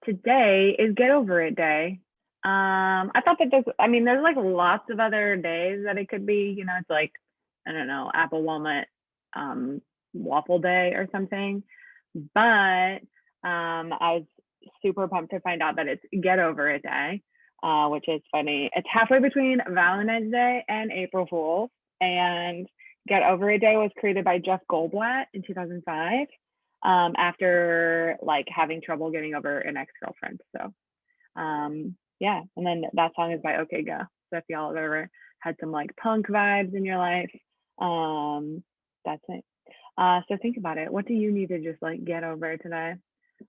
today is Get Over It Day. I thought that there's like lots of other days that it could be, it's like, I don't know, apple walnut waffle day or something. But I was super pumped to find out that it's Get Over It Day, which is funny. It's halfway between Valentine's Day and April Fool's. And Get Over It Day was created by Jeff Goldblatt in 2005 after like having trouble getting over an ex-girlfriend. So yeah, and then that song is by OK Go. So if y'all have ever had some like punk vibes in your life, that's it. So think about it. What do you need to just like get over today?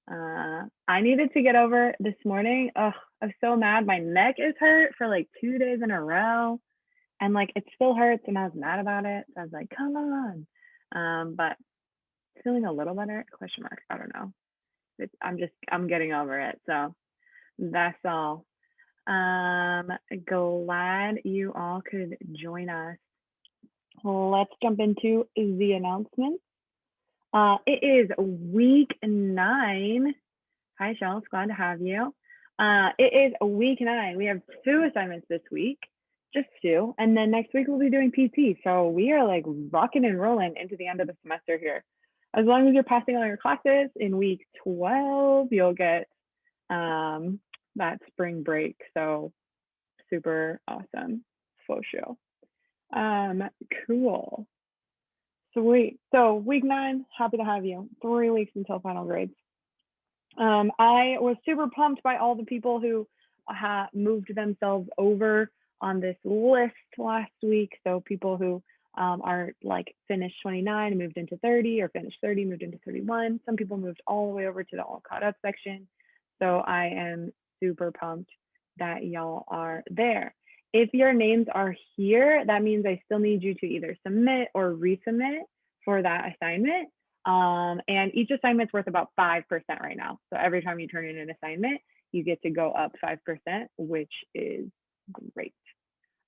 I needed to get over this morning. Oh, I'm so mad. My neck is hurt for like 2 days in a row. And like it still hurts and I was mad about it. So I was like, come on. But feeling a little better, question mark. I don't know. I'm getting over it. So that's all. Glad you all could join us. Let's jump into the announcements. It is week 9. Hi, Shells. Glad to have you. It is week 9. We have 2 assignments this week, just 2. And then next week we'll be doing PT. So we are like rocking and rolling into the end of the semester here. As long as you're passing all your classes in week 12, you'll get that spring break. So super awesome. Faux show. Cool. Sweet. So week 9, happy to have you. 3 weeks until final grades. I was super pumped by all the people who moved themselves over on this list last week. So people who are like finished 29 and moved into 30, or finished 30, moved into 31. Some people moved all the way over to the all caught up section. So I am super pumped that y'all are there. If your names are here, that means I still need you to either submit or resubmit for that assignment. And each assignment's worth about 5% right now. So every time you turn in an assignment, you get to go up 5%, which is great.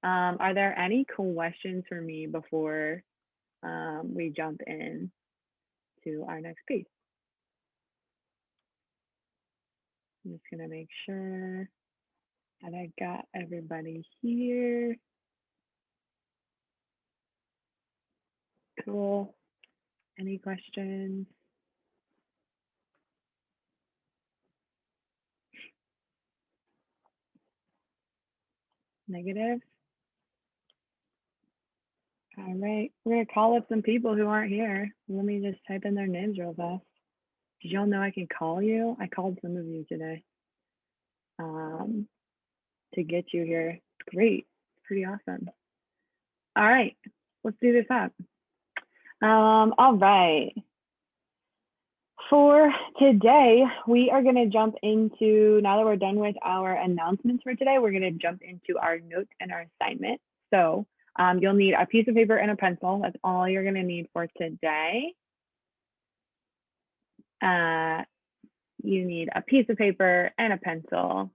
Are there any questions for me before we jump in to our next piece? I'm just gonna make sure that I got everybody here. Cool. Any questions? Negative? All right, we're gonna call up some people who aren't here. Let me just type in their names real fast. Did y'all know I can call you? I called some of you today to get you here. Great, pretty awesome. All right, let's do this up. All right. For today, we are going to jump into, now that we're done with our announcements for today, we're going to jump into our notes and our assignment. So you'll need a piece of paper and a pencil. That's all you're going to need for today. You need a piece of paper and a pencil.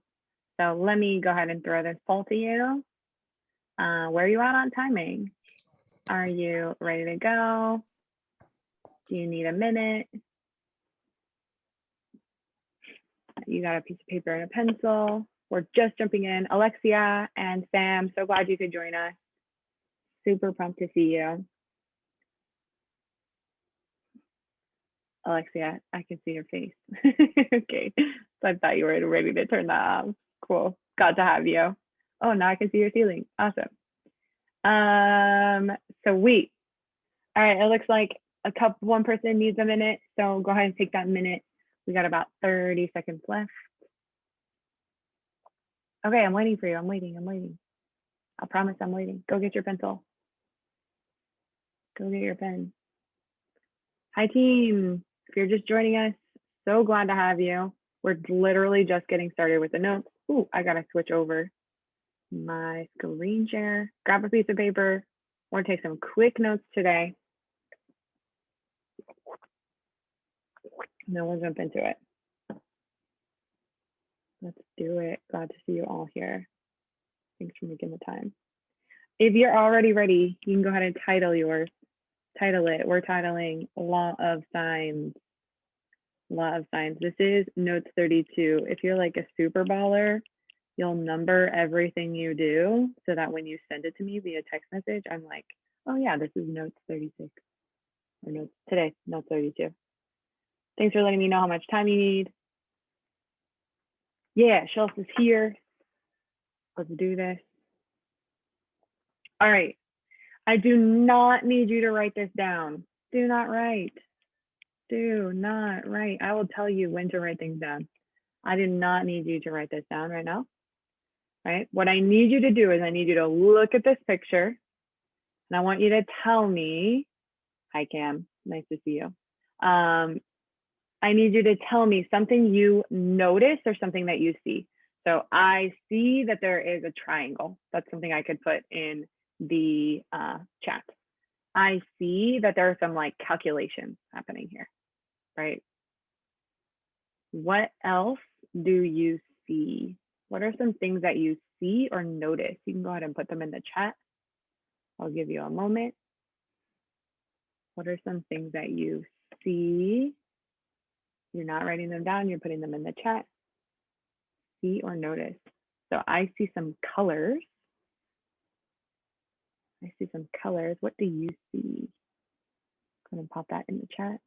So let me go ahead and throw this poll to you. Where are you at on timing? Are you ready to go? Do you need a minute? You got a piece of paper and a pencil. We're just jumping in. Alexia and Sam, so glad you could join us. Super pumped to see you. Alexia, I can see your face. Okay, so I thought you were ready to turn that off. Cool, glad to have you. Oh, now I can see your ceiling. Awesome. Sweet. All right, it looks like one person needs a minute, so go ahead and take that minute. We got about 30 seconds left. Okay, I'm waiting for you. I'm waiting. I promise I'm waiting. Go get your pencil. Go get your pen. Hi, team. If you're just joining us, so glad to have you. We're literally just getting started with the notes. Ooh, I gotta switch over my screen share. Grab a piece of paper. We're gonna take some quick notes today. And then we'll jump into it. Let's do it. Glad to see you all here. Thanks for making the time. If you're already ready, you can go ahead and title yours. Title it. We're titling Law of Signs. Law of science. This is notes 32. If you're like a super baller, you'll number everything you do so that when you send it to me via text message, I'm like, oh yeah, this is notes 36 or notes today, notes 32. Thanks for letting me know how much time you need. Yeah, Schultz is here. Let's do this. All right. I do not need you to write this down. Do not write. Do not write. I will tell you when to write things down. I do not need you to write this down right now. Right? What I need you to do is I need you to look at this picture and I want you to tell me, hi Cam, nice to see you. I need you to tell me something you notice or something that you see. So I see that there is a triangle. That's something I could put in the chat. I see that there are some like calculations happening here, right? What else do you see? What are some things that you see or notice? You can go ahead and put them in the chat. I'll give you a moment. What are some things that you see? You're not writing them down, you're putting them in the chat. See or notice. So I see some colors. I see some colors. What do you see? Go ahead and pop that in the chat.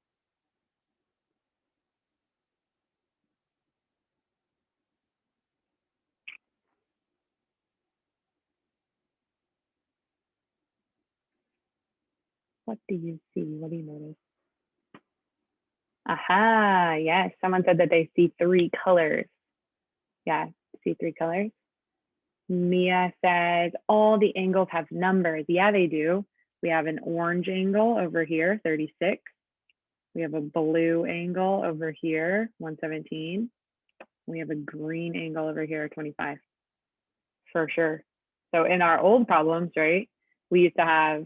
What do you see? What do you notice? Aha, yes. Someone said that they see 3 colors. Yeah, see 3 colors. Mia says all the angles have numbers. Yeah, they do. We have an orange angle over here, 36. We have a blue angle over here, 117. We have a green angle over here, 25. For sure. So in our old problems, right, we used to have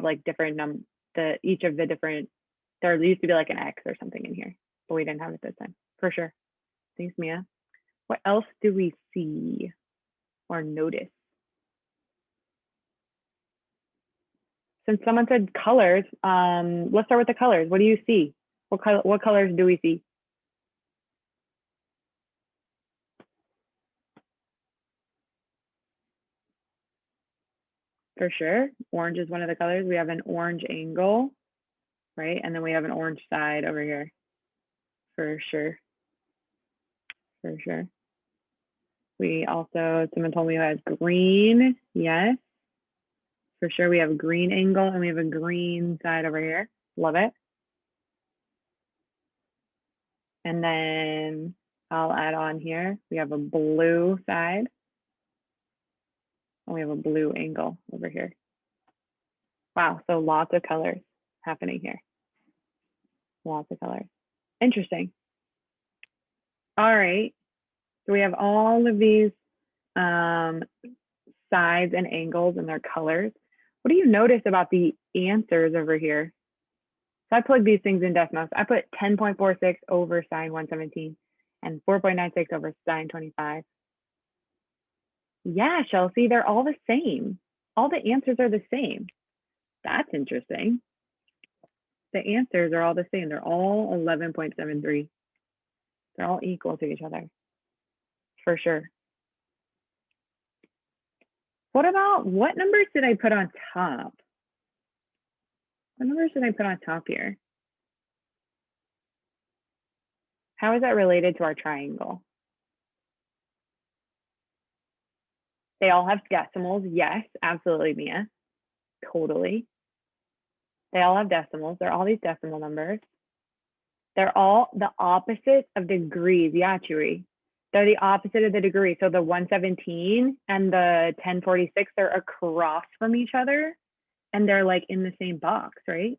like different each of the different, there used to be like an X or something in here, but we didn't have it this time. For sure. Thanks, Mia. What else do we see or notice? Since someone said colors, let's start with the colors. What do you see? What colors do we see? For sure. Orange is one of the colors. We have an orange angle, right? And then we have an orange side over here. For sure. For sure. We also, someone told me who has green. Yes. For sure. We have a green angle and we have a green side over here. Love it. And then I'll add on here. We have a blue side. And we have a blue angle over here. Wow, so lots of colors happening here. Lots of colors. Interesting. All right. So we have all of these sides and angles and their colors. What do you notice about the answers over here? So I plugged these things in Desmos. I put 10.46 over sine 117 and 4.96 over sine 25. Yeah, Chelsea, they're all the same. All the answers are the same. That's interesting. The answers are all the same. They're all 11.73. They're all equal to each other, for sure. What about, what numbers did I put on top? What numbers did I put on top here? How is that related to our triangle? They all have decimals. Yes, absolutely, Mia. Totally. They all have decimals. They're all these decimal numbers. They're all the opposite of degrees. Yeah, Chewy. They're the opposite of the degree. So the 117 and the 1046, they're across from each other and they're like in the same box, right?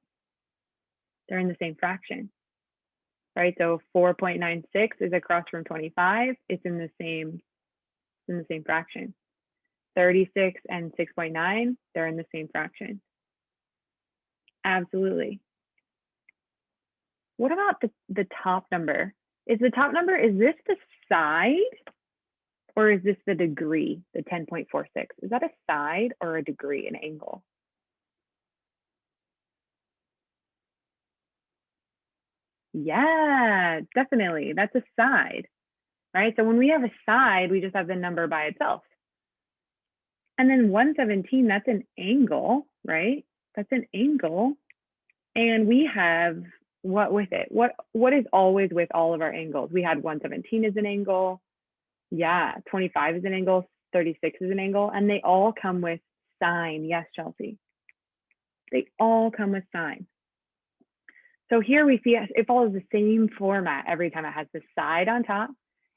They're in the same fraction, right? So 4.96 is across from 25. It's in the same fraction. 36 and 6.9, they're in the same fraction. Absolutely. What about the top number? Is the top number, is this the side or is this the degree, the 10.46? Is that a side or a degree, an angle? Yeah, definitely. That's a side, right? So when we have a side, we just have the number by itself. And then 117, that's an angle, right? That's an angle. And we have what with it? What is always with all of our angles? We had 117 is an angle. Yeah, 25 is an angle, 36 is an angle, and they all come with sine. Yes, Chelsea. They all come with sine. So here we see it follows the same format every time. It has the side on top,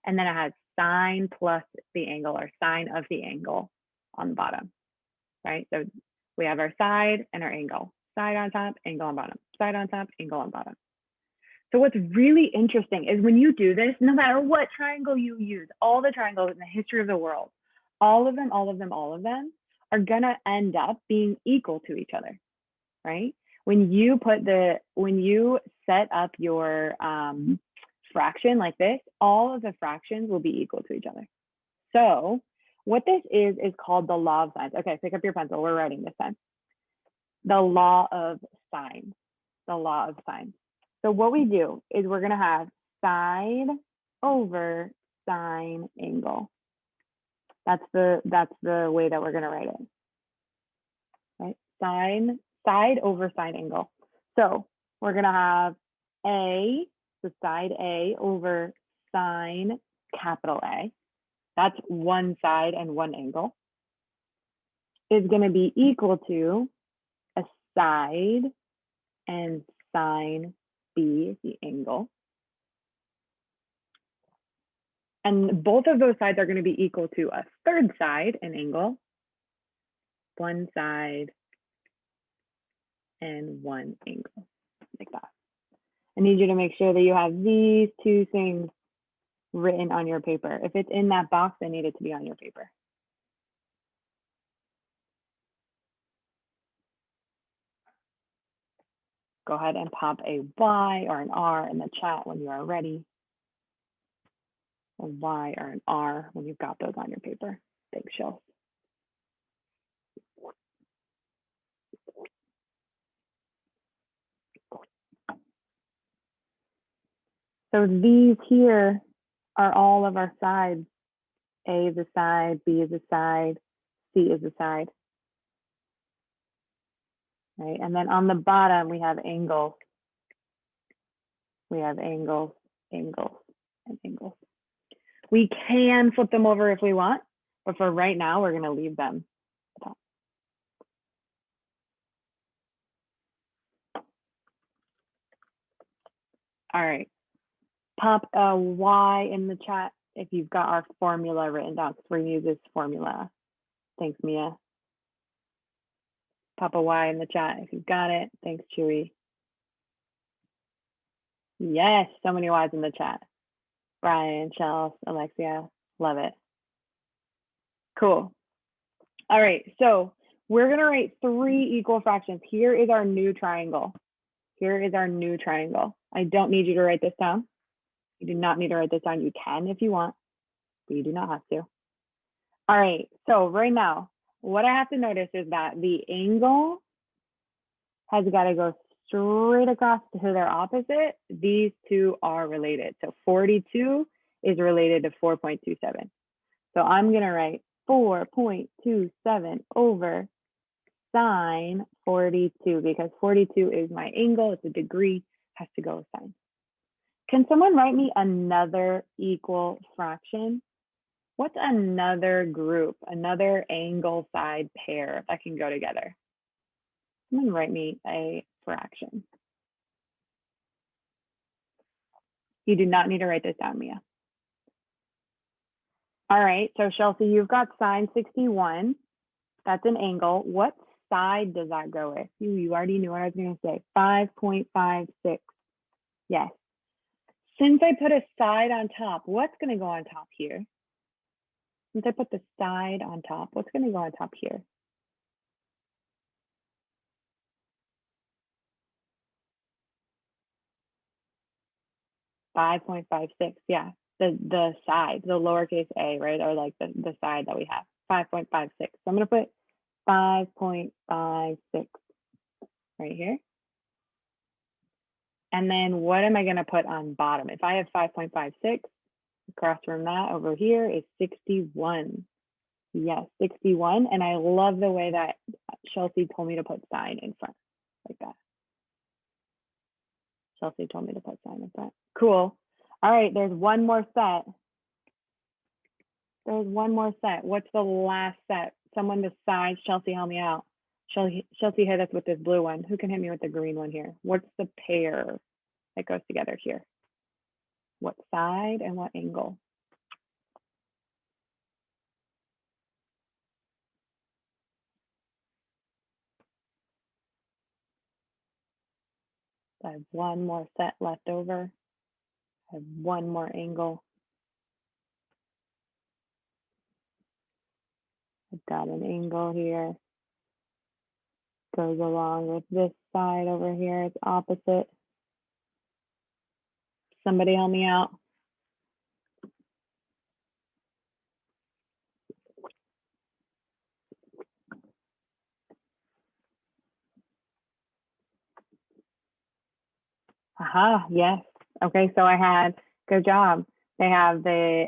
and then it has sine plus the angle or sine of the angle on the bottom, right? So we have our side and our angle. Side on top, angle on bottom. Side on top, angle on bottom. So what's really interesting is when you do this, no matter what triangle you use, all the triangles in the history of the world, all of them are gonna end up being equal to each other, right? When you set up your fraction like this, all of the fractions will be equal to each other. So what this is called the law of sines. Okay, pick up your pencil. We're writing this time. The law of sines. The law of sines. So what we do is we're going to have side over sine angle. That's the way that we're going to write it. Right? Side over sine angle. So we're going to have A, so side A over sine capital A. That's one side and one angle. Is going to be equal to a side and sine B, the angle. And both of those sides are going to be equal to a third side, an angle, one side and one angle, like that. I need you to make sure that you have these two things written on your paper. If it's in that box, I need it to be on your paper. Go ahead and pop a Y or an R in the chat when you are ready. A Y or an R when you've got those on your paper. Thanks, Shel. So these here are all of our sides. A is a side, B is a side, C is a side. Right? And then on the bottom, we have angles. We have angles, angles, and angles. We can flip them over if we want, but for right now, we're going to leave them. All right. Pop a Y in the chat if you've got our formula written down, because we're going to use this formula. Thanks, Mia. Pop a Y in the chat if you've got it. Thanks, Chewy. Yes, so many Y's in the chat. Brian, Chelsea, Alexia, love it. Cool. All right, so we're going to write 3 equal fractions. Here is our new triangle. Here is our new triangle. I don't need you to write this down. You do not need to write this down. You can if you want, but you do not have to. All right, so right now, what I have to notice is that the angle has got to go straight across to their opposite. These two are related. So 42 is related to 4.27. So I'm going to write 4.27 over sine 42 because 42 is my angle. It's a degree, has to go with sine. Can someone write me another equal fraction? What's another group, another angle side pair that can go together? Someone write me a fraction. You do not need to write this down, Mia. All right, so Chelsea, you've got sine 61. That's an angle. What side does that go with? You already knew what I was going to say. 5.56. Yes. Since I put a side on top, what's going to go on top here? Since I put the side on top, what's going to go on top here? .56, yeah. The side, the lowercase a, right? Or like the side that we have, 5.56. So I'm going to put 5.56 right here. And then what am I going to put on bottom? If I have 5.56, across from that over here is 61. Yes, 61. And I love the way that Chelsea told me to put sign in front, like that. Chelsea told me to put sign in front. Cool. All right, there's one more set. There's one more set. What's the last set? Someone decide. Chelsea, help me out. Chelsea hit us with this blue one. Who can hit me with the green one here? What's the pair that goes together here? What side and what angle? I have one more set left over. I have one more angle. I've got an angle here. Goes along with this side over here. It's opposite. Somebody help me out. Aha, yes. Okay, so I had, good job. They have the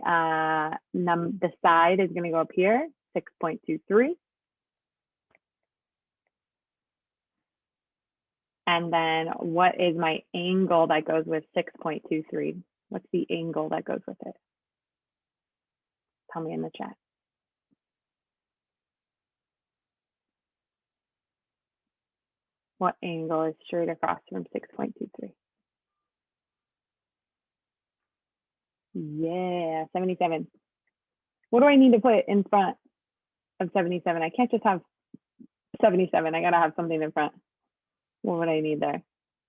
side is going to go up here, 6.23. And then what is my angle that goes with 6.23? What's the angle that goes with it? Tell me in the chat. What angle is straight across from 6.23? Yeah, 77. What do I need to put in front of 77? I can't just have 77. I gotta have something in front. What would I need there?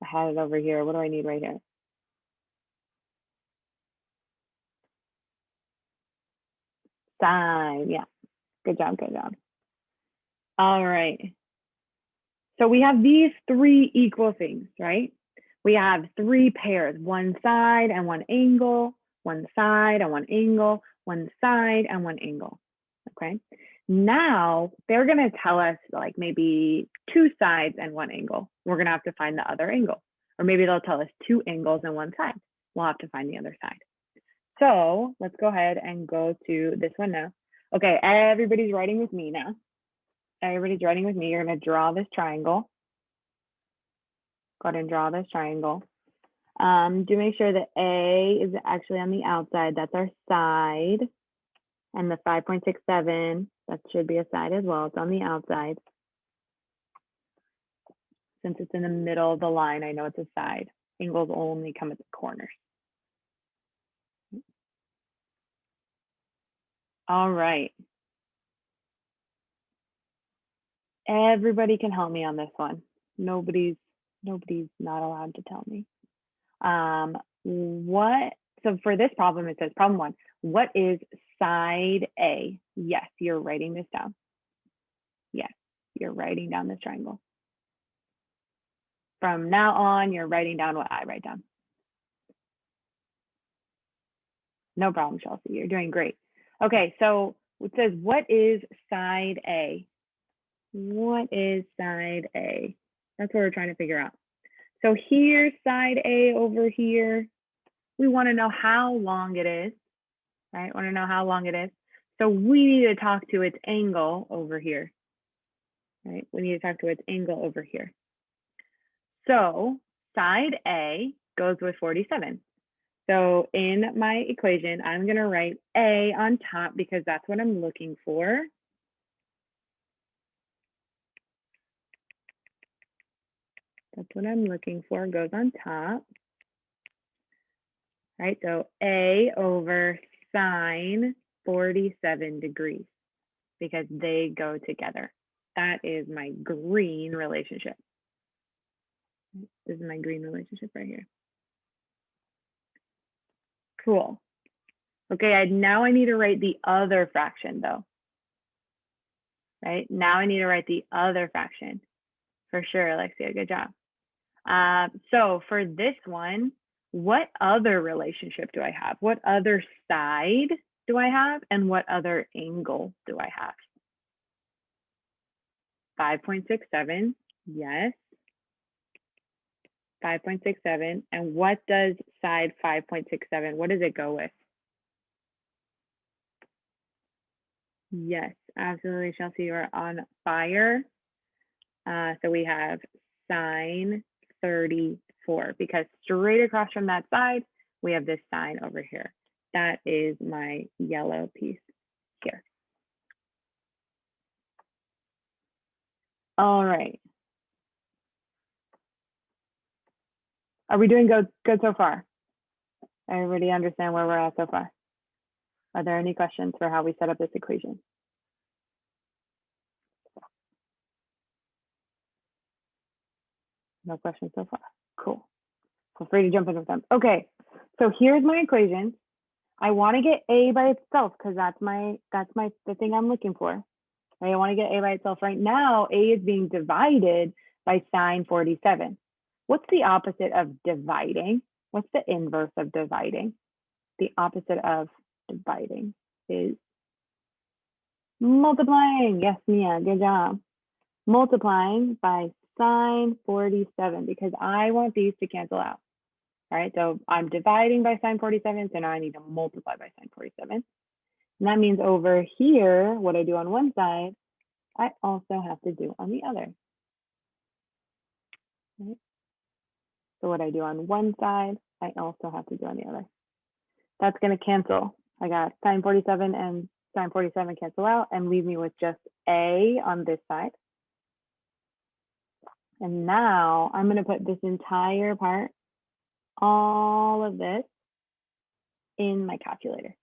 I had it over here. What do I need right here? Sine, yeah. Good job, good job. All right. So we have these three equal things, right? We have three pairs, one side and one angle, one side and one angle, one side and one angle, okay? Now they're gonna tell us like maybe two sides and one angle. We're gonna have to find the other angle. Or maybe they'll tell us two angles and one side. We'll have to find the other side. So let's go ahead and go to this one now. Okay, everybody's writing with me now. Everybody's writing with me. You're gonna draw this triangle. Go ahead and draw this triangle. Do make sure that A is actually on the outside. That's our side. And the 5.67, that should be a side as well. It's on the outside. Since it's in the middle of the line, I know it's a side. Angles only come at the corners. All right. Everybody can help me on this one. Nobody's not allowed to tell me. So for this problem, it says problem one, what is side A? Yes, you're writing this down. Yes, you're writing down this triangle. From now on, you're writing down what I write down. No problem, Chelsea, you're doing great. Okay, so it says, what is side A? What is side A? That's what we're trying to figure out. So here's side A over here. We want to know how long it is, right? Want to know how long it is. So we need to talk to its angle over here, right? We need to talk to its angle over here. So side A goes with 47. So in my equation, I'm going to write A on top because that's what I'm looking for. That's what I'm looking for, goes on top. Right, so A over sine 47 degrees because they go together. That is my green relationship. This is my green relationship right here. Cool. Okay, now I need to write the other fraction though. Right, now I need to write the other fraction. For sure, Alexia, good job. So for this one, what other relationship do I have? What other side do I have? And what other angle do I have? 5.67, yes. 5.67. And what does side 5.67, what does it go with? Yes, absolutely, Chelsea, you are on fire. So we have sine 34, because straight across from that side, we have this sign over here. That is my yellow piece here. All right. Are we doing good so far? Everybody understand where we're at so far? Are there any questions for how we set up this equation? No questions so far. Cool. Feel free to jump in with them. Okay, so here's my equation. I want to get A by itself because that's the thing I'm looking for. Right? I want to get A by itself. Right now, A is being divided by sine 47. What's the opposite of dividing? What's the inverse of dividing? The opposite of dividing is multiplying. Yes, Mia, good job. Multiplying by sine 47 because I want these to cancel out. All right, so I'm dividing by sine 47, so now I need to multiply by sine 47. And that means over here, what I do on one side, I also have to do on the other. Right? So what I do on one side, I also have to do on the other. That's going to cancel. I got sine 47 and sine 47 cancel out and leave me with just A on this side. And now I'm going to put this entire part, all of this, in my calculator.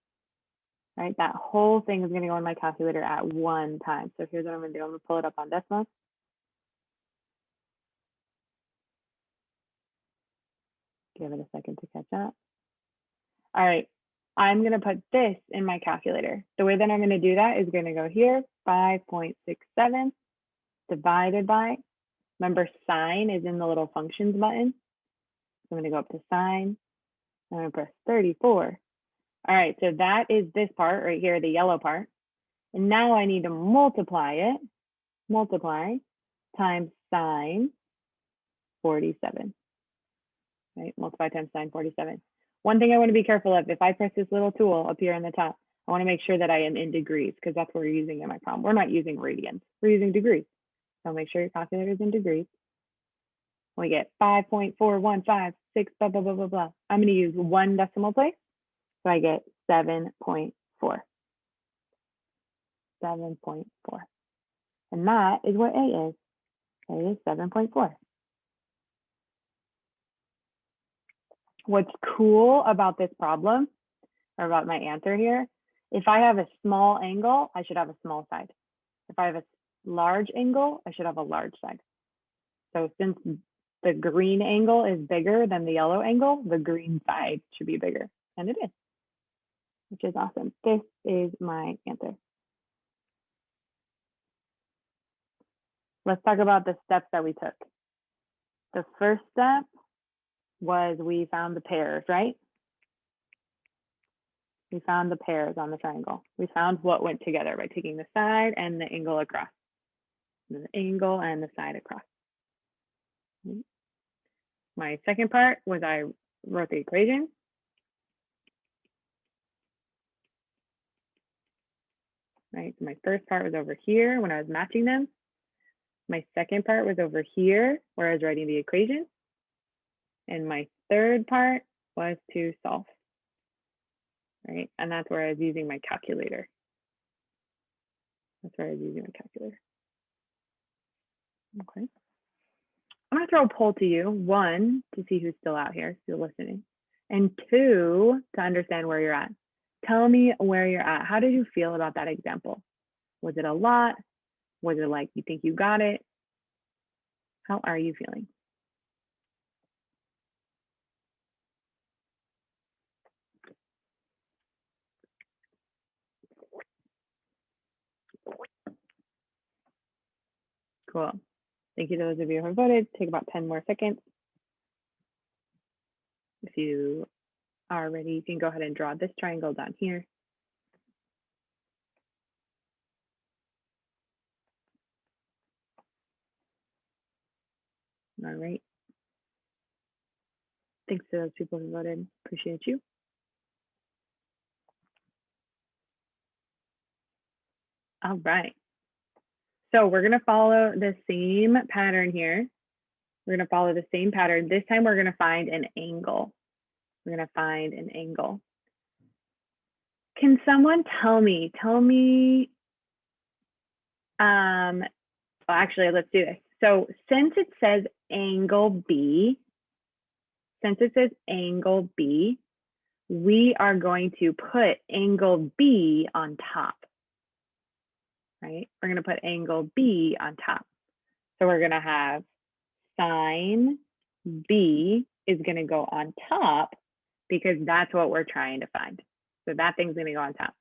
Right, that whole thing is going to go in my calculator at one time. So here's what I'm going to do. I'm going to pull it up on Desmos. Give it a second to catch up. All right, I'm going to put this in my calculator. The way that I'm going to do that is going to go here, 5.67 divided by, remember sine is in the little functions button. So I'm going to go up to sine. I'm going to press 34. All right, so that is this part right here, the yellow part. And now I need to multiply it, multiply times sine 47. Right, multiply times sine 47. One thing I want to be careful of, if I press this little tool up here in the top, I want to make sure that I am in degrees because that's what we're using in my problem. We're not using radians, we're using degrees. So make sure your calculator is in degrees. We get 5.4156, blah, blah, blah, blah, blah. I'm going to use one decimal place. So I get 7.4. 7.4. And that is what A is. A is 7.4. What's cool about this problem, or about my answer here, if I have a small angle, I should have a small side. If I have a large angle, I should have a large side. So since the green angle is bigger than the yellow angle, the green side should be bigger. And it is, which is awesome. This is my answer. Let's talk about the steps that we took. The first step was we found the pairs, right? We found the pairs on the triangle. We found what went together by taking the side and the angle across. And the angle and the side across. My second part was I wrote the equation. Right, so my first part was over here when I was matching them. My second part was over here where I was writing the equation. And my third part was to solve. Right, and that's where I was using my calculator. That's where I was using my calculator. Okay. I'm going to throw a poll to you. One, to see who's still out here, still listening. And two, to understand where you're at. Tell me where you're at. How did you feel about that example? Was it a lot? Was it like you think you got it? How are you feeling? Cool. Thank you to those of you who have voted. Take about 10 more seconds. If you are ready, you can go ahead and draw this triangle down here. All right. Thanks to those people who voted. Appreciate you. All right. So we're going to follow the same pattern here. We're going to follow the same pattern. This time we're going to find an angle. We're going to find an angle. Can someone tell me, well, actually, let's do this. So since it says angle B, we are going to put angle B on top, right? We're going to put angle B on top. So we're going to have sine B is going to go on top because that's what we're trying to find. So that thing's going to go on top.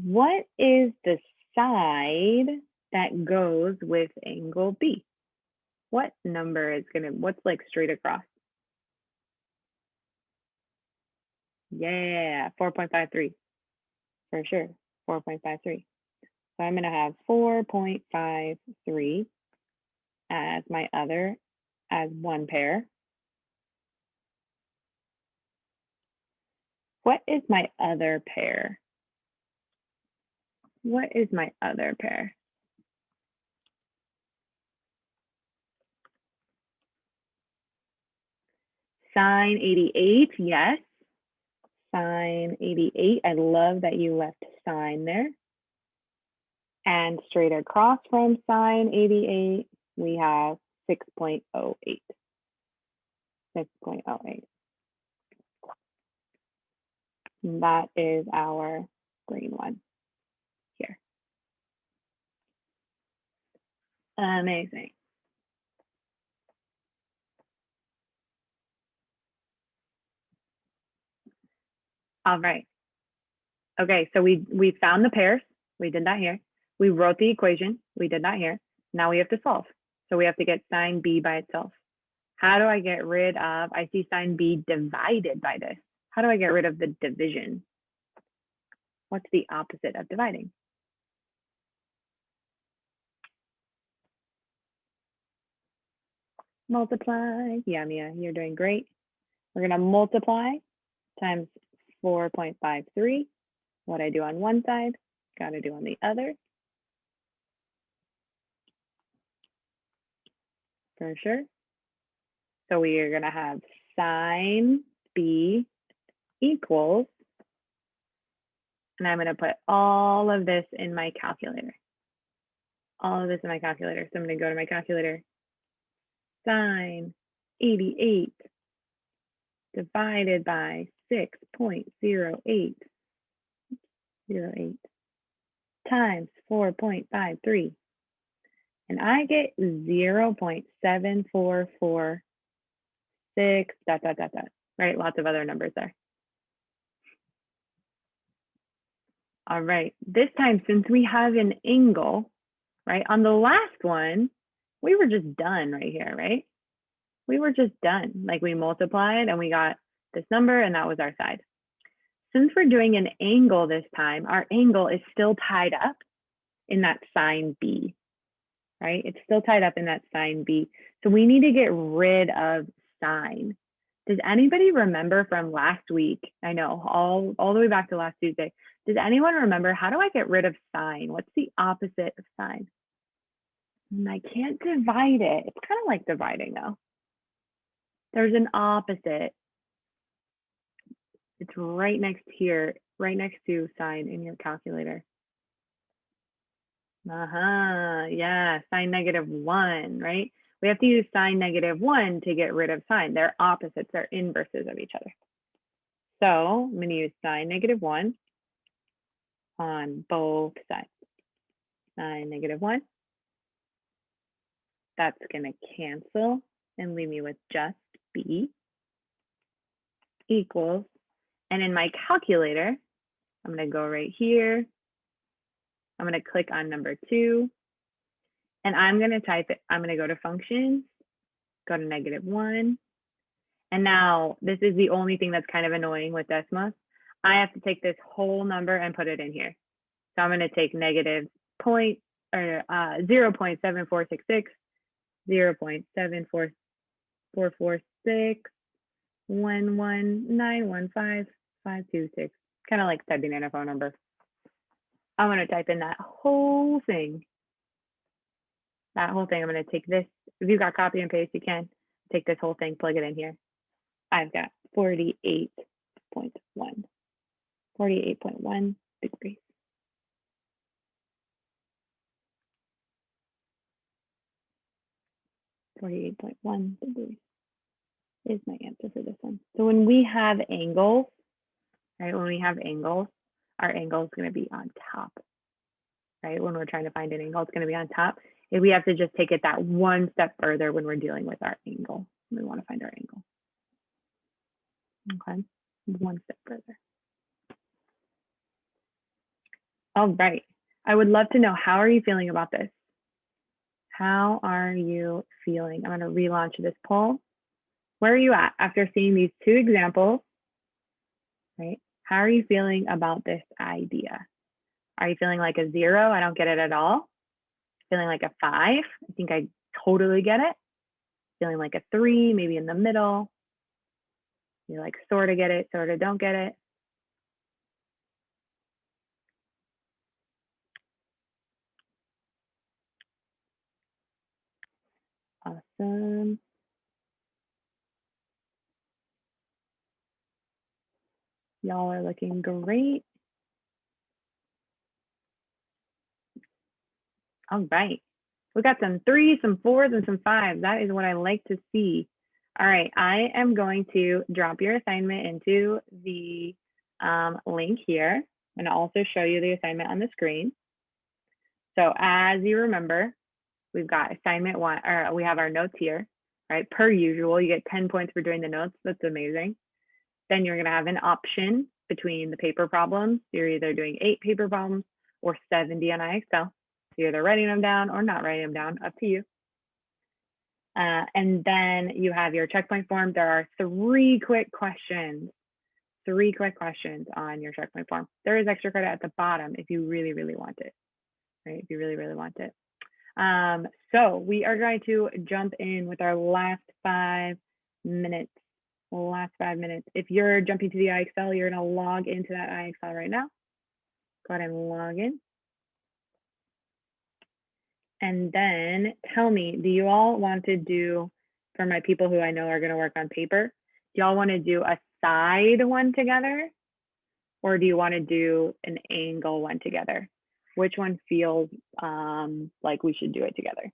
What is the side that goes with angle B? What number is going to, what's like straight across? Yeah, 4.53 for sure, 4.53. So I'm going to have 4.53 as my other, as one pair. What is my other pair? What is my other pair? Sine 88, yes. Sine 88, I love that you left sine there. And straight across from sine 88, we have 6.08. 6.08. That is our green one here. Amazing. All right. Okay, so we found the pairs. We did that here. We wrote the equation. We did that here. Now we have to solve. So we have to get sine B by itself. How do I get rid of, I see sine B divided by this. How do I get rid of the division? What's the opposite of dividing? Multiply. Yeah, Mia, you're doing great. We're going to multiply times 4.53. What I do on one side, got to do on the other. For sure. So we are going to have sine B equals, and I'm going to put all of this in my calculator. All of this in my calculator. So I'm going to go to my calculator. Sine 88 divided by 6.08 times 4.53. And I get 0.7446 ... right? Lots of other numbers there. All right, this time, since we have an angle, right? On the last one, we were just done right here, right? We were just done. Like we multiplied and we got this number and that was our side. Since we're doing an angle this time, our angle is still tied up in that sine B, right? It's still tied up in that sine B. So we need to get rid of sine. Does anybody remember from last week? I know, all the way back to last Tuesday. Does anyone remember, how do I get rid of sine? What's the opposite of sine? And I can't divide it. It's kind of like dividing though. There's an opposite. It's right next here, right next to sine in your calculator. Yeah, sine -1, right? We have to use sine -1 to get rid of sine. They're opposites, they're inverses of each other. So I'm going to use sine -1 on both sides. Sine -1. That's going to cancel and leave me with just B equals, and in my calculator, I'm going to go right here. I'm going to click on number 2, and I'm going to type it. I'm going to go to functions, go to -1. And now this is the only thing that's kind of annoying with Desmos. I have to take this whole number and put it in here. So I'm going to take -0.7466, 0.74446, 11915 526. Kind of like typing in a phone number. I'm going to type in that whole thing. That whole thing. I'm going to take this. If you got copy and paste, you can take this whole thing, plug it in here. I've got 48.1. 48.1 degrees. 48.1 degrees is my answer for this one. So when we have angles, right, when we have angles, our angle is going to be on top, right? When we're trying to find an angle, it's going to be on top. And we have to just take it that one step further when we're dealing with our angle. We want to find our angle. Okay, one step further. All right. I would love to know, how are you feeling about this? How are you feeling? I'm going to relaunch this poll. Where are you at after seeing these two examples, right? How are you feeling about this idea? Are you feeling like a 0? I don't get it at all. Feeling like a 5? I think I totally get it. Feeling like a 3, maybe in the middle. You're like, sort of get it, sort of don't get it. Awesome. Y'all are looking great. All right. We got some 3s, some 4s, and some 5s. That is what I like to see. All right, I am going to drop your assignment into the link here and also show you the assignment on the screen. So as you remember, we've got assignment 1, or we have our notes here, right? Per usual, you get 10 points for doing the notes. That's amazing. Then you're gonna have an option between the paper problems. You're either doing 8 paper problems or 70 on IXL. So you're either writing them down or not writing them down, up to you. And then you have your checkpoint form. There are 3 quick questions. 3 quick questions on your checkpoint form. There is extra credit at the bottom if you really, really want it, right? If you really, really want it. So we are going to jump in with our last 5 minutes. Last 5 minutes. If you're jumping to the IXL, you're going to log into that IXL right now. Go ahead and log in. And then tell me, do you all want to do, for my people who I know are going to work on paper, do y'all want to do a side one together? Or do you want to do an angle one together? Which one feels like we should do it together?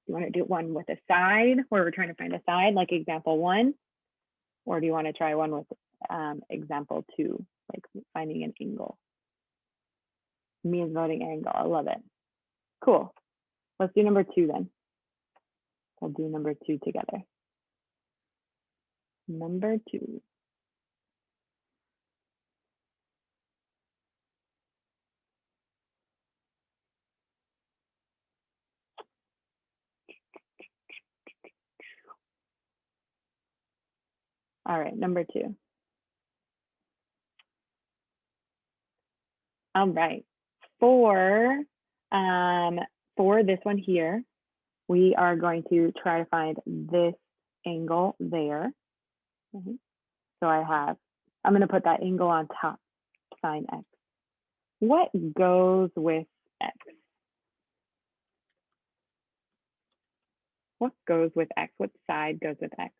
You want to do one with a side where we're trying to find a side, like example 1? Or do you want to try one with example 2, like finding an angle? Me is voting angle. I love it. Cool. Let's do number 2 then. We'll do number 2 together. Number 2. All right, number 2. All right. For this one here, we are going to try to find this angle there. So I'm going to put that angle on top, sine x. What goes with x? What goes with x? What side goes with x?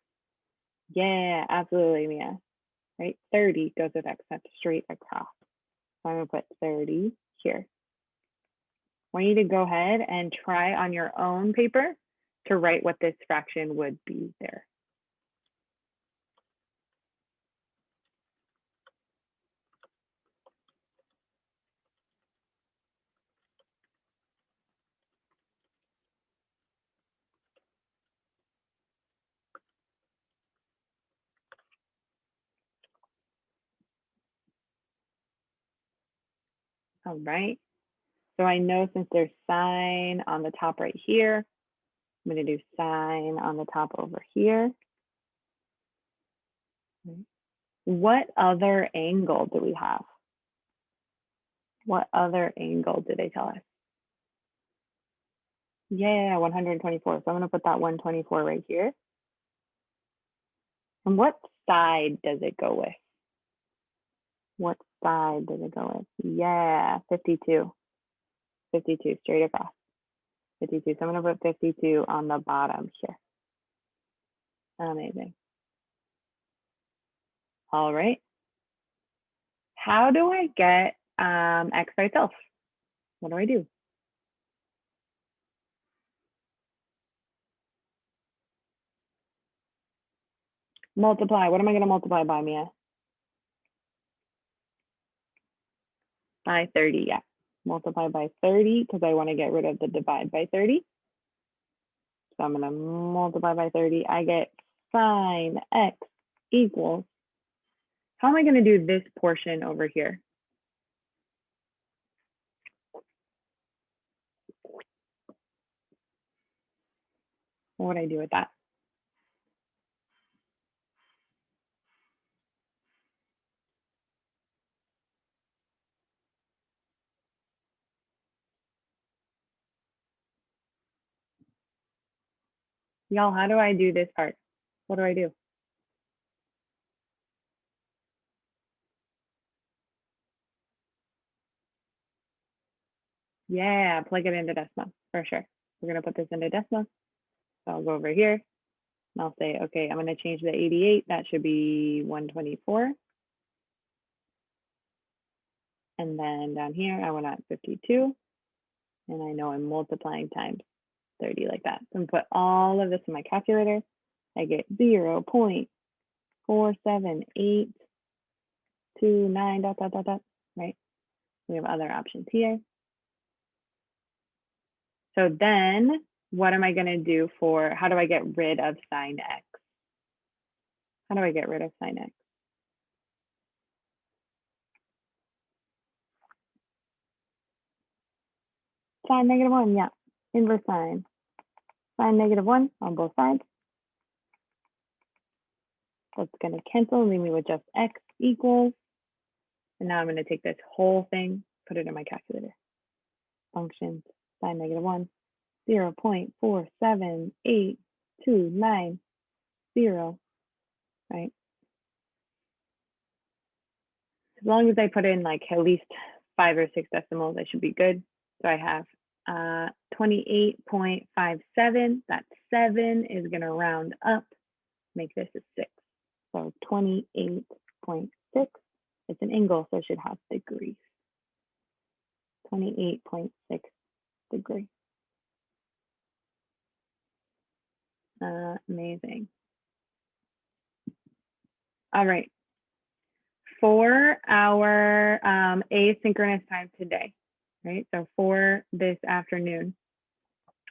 Yeah, absolutely, Mia. Right, 30 goes with x. That's straight across. So I'm going to put 30 here. I want you to go ahead and try on your own paper to write what this fraction would be there. All right. So I know since there's sine on the top right here, I'm going to do sine on the top over here. What other angle do we have? What other angle did they tell us? Yeah, 124. So I'm going to put that 124 right here. And what side does it go with? What side does it go with? Yeah, 52. 52 straight across. 52. So I'm going to put 52 on the bottom here. Amazing. All right. How do I get x by itself? What do I do? Multiply. What am I going to multiply by, Mia? By 30, yeah. Multiply by 30 because I want to get rid of the divide by 30. So I'm going to multiply by 30. I get sine x equals, how am I going to do this portion over here? What would I do with that? Y'all, how do I do this part? What do I do? Yeah, plug it into decimal for sure. We're going to put this into decimal. So I'll go over here and I'll say, okay, I'm going to change the 88. That should be 124. And then down here, I want to 52. And I know I'm multiplying times 30 like that. So I'm going to put all of this in my calculator. I get 0.4782 9 dot dot dot dot, right? We have other options here. So then what am I going to do for, how do I get rid of sine x? How do I get rid of sine x? Sine -1, yeah, inverse sine. Sine -1 on both sides. That's going to cancel and leave me with just x equals. And now I'm going to take this whole thing, put it in my calculator. Functions, sine -1, 0.47829, right? As long as I put in like at least 5 or 6 decimals, I should be good. So I have 28.57. That 7 is going to round up, make this a 6. So 28.6. It's an angle, so it should have degrees. 28.6 degrees. Amazing. All right. For our asynchronous time today, right? So for this afternoon,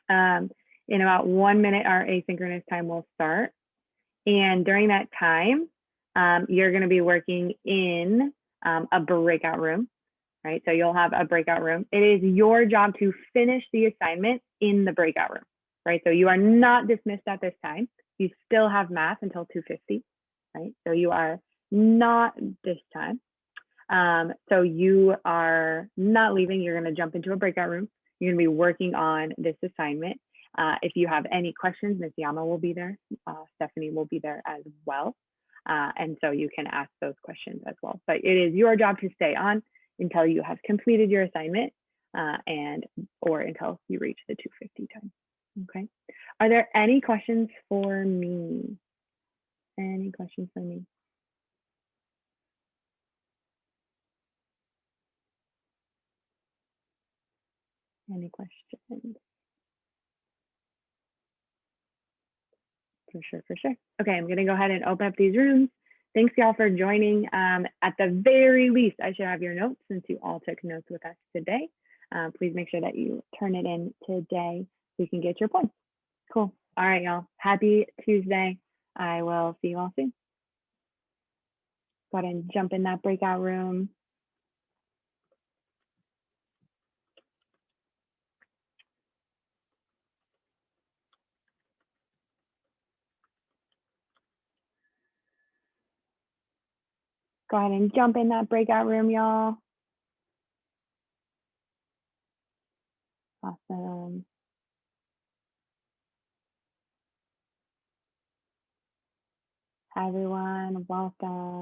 in about 1 minute, our asynchronous time will start. And during that time, you're going to be working in a breakout room, right? So you'll have a breakout room. It is your job to finish the assignment in the breakout room, right? So you are not dismissed at this time. You still have math until 2:50, right? So you are not this time. So you are not leaving. You're going to jump into a breakout room. You're going to be working on this assignment. If you have any questions, Ms. Yama will be there. Stephanie will be there as well. And so you can ask those questions as well. But it is your job to stay on until you have completed your assignment or until you reach the 2:50 time. Okay. Are there any questions for me? Any questions for me? Any questions? For sure, for sure. Okay, I'm gonna go ahead and open up these rooms. Thanks y'all for joining. At the very least, I should have your notes since you all took notes with us today. Please make sure that you turn it in today so you can get your points. Cool. All right, y'all. Happy Tuesday. I will see you all soon. Go ahead and jump in that breakout room. Go ahead and jump in that breakout room, y'all. Awesome. Hi, everyone. Welcome.